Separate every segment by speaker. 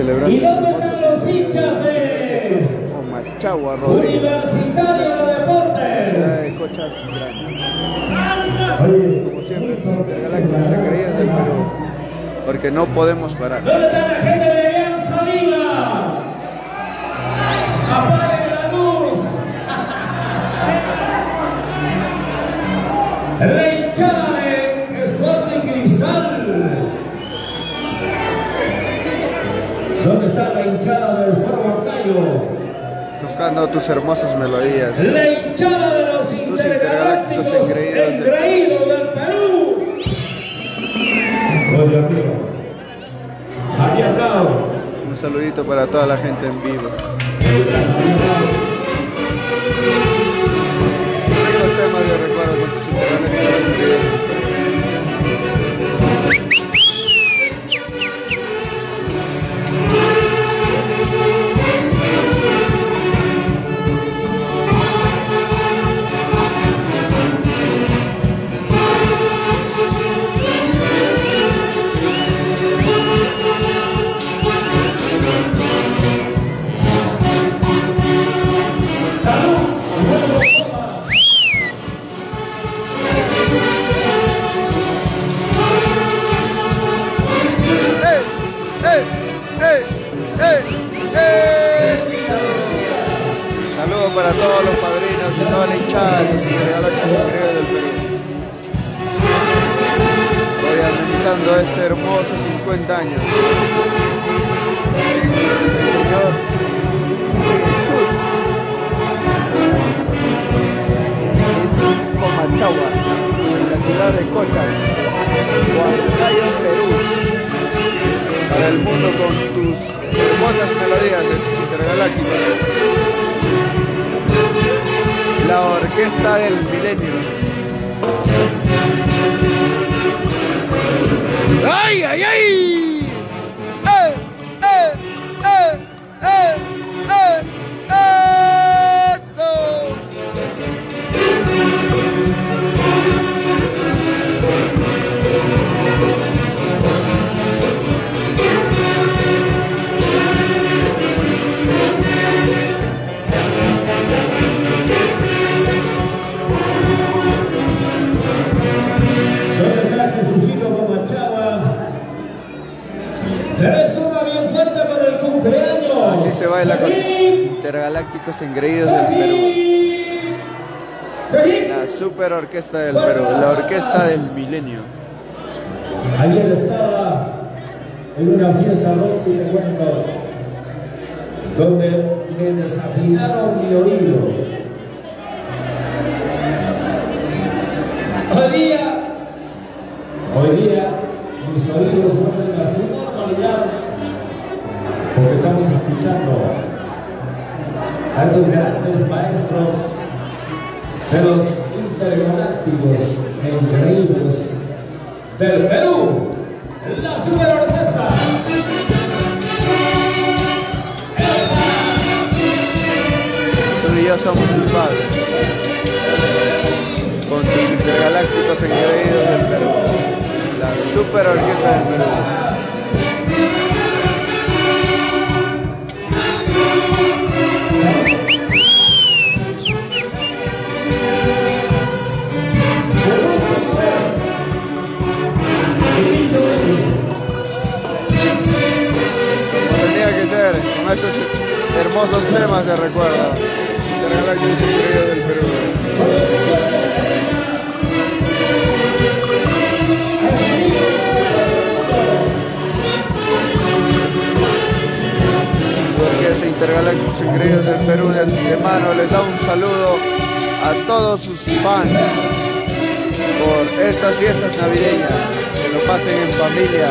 Speaker 1: celebrando
Speaker 2: ¿Y
Speaker 1: este
Speaker 2: dónde
Speaker 1: hermoso
Speaker 2: están los hinchas de
Speaker 1: Comachagua Rodríguez,
Speaker 2: Universitario de Deportes?
Speaker 1: ciudad de Cochas Grandes.
Speaker 2: Oye,
Speaker 1: Como siempre, los intergalácticos engreídos del Perú, porque no podemos parar.
Speaker 2: ¿dónde está la gente de Alianza Lima? ¡Apague la luz! La hinchada de Sporting Cristal. ¿Dónde está la hinchada del Fuero Huancayo?
Speaker 1: Tocando tus hermosas melodías.
Speaker 2: La hinchada de los intergalácticos engreídos del Perú. Oye, amigo. Ahí hablado.
Speaker 1: Un saludito para toda la gente en vivo. Ricos temas de recuerdo con tus intergalácticos engreídos. Saludos para todos los padrinos y toda la hinchada de los intergalácticos engreídos del Perú. Hoy amenizando este hermoso 50 años. El señor Jesús Comachagua, en la ciudad de Cochas, Huancayo, Perú. Para el mundo con tus hermosas melodías de tus intergalácticos. La orquesta del milenio. ¡Ay, ay, ay! ¡Eh, eh, eh, eh, eh, eso!
Speaker 2: ¡Eres una bien fuerte por el cumpleaños!
Speaker 1: Así se baila con los intergalácticos engreídos del Perú. La super orquesta del Perú, la orquesta del milenio.
Speaker 2: Ayer estaba en una fiesta Rosy de cuento donde me desafinaron mi oído. Hoy día mis oídos vuelven a su normalidad porque estamos escuchando a estos grandes maestros de los intergalácticos engreídos del Perú, la super orquesta.
Speaker 1: Tú y yo somos culpables con tus intergalácticos engreídos del Perú, la super orquesta del Perú. Con estos hermosos temas de recuerdo, intergalácticos engreídos del Perú. Orquesta Intergalácticos Engreídos del Perú de antemano les da un saludo a todos sus fans por estas fiestas navideñas, que lo pasen en familia,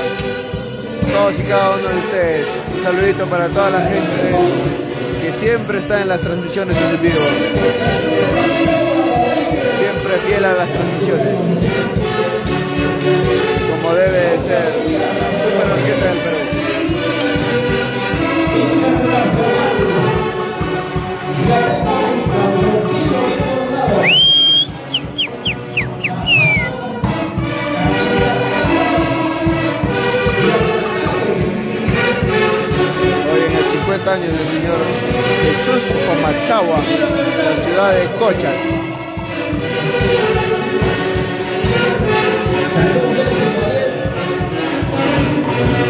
Speaker 1: todos y cada uno de ustedes. Un saludito para toda la gente que siempre está en las transmisiones en vivo, siempre fiel a las transmisiones, como debe de ser. Super Orquesta del Perú. 50 años del señor Jesús Comachagua, la ciudad de Cochas.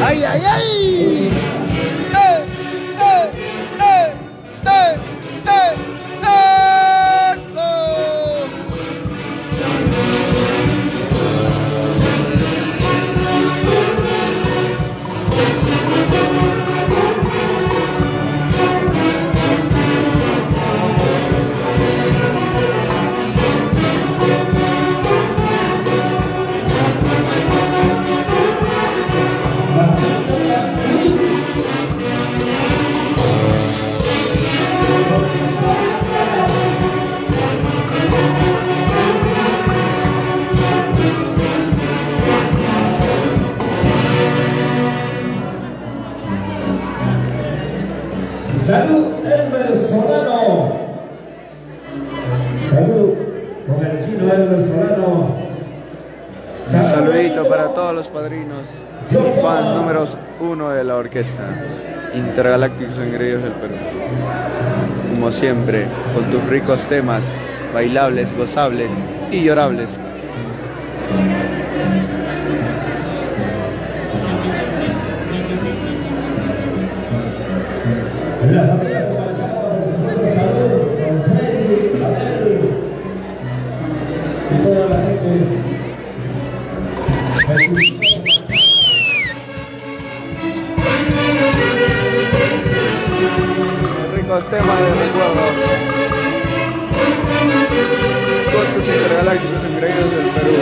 Speaker 1: ¡Ay, ay, ay!
Speaker 2: Salud, Elmer Solano. Salud con el chino Elmer Solano.
Speaker 1: Un saludito para todos los padrinos y fans números 1 de la orquesta Intergalácticos Engreídos del Perú. Como siempre, con tus ricos temas, bailables, gozables y llorables.
Speaker 2: La familia Comachagua, por supuesto, salud con Freddy, Abel y toda la gente.
Speaker 1: Ricos temas de recuerdo con tus Intergalácticos Engreídos del Perú.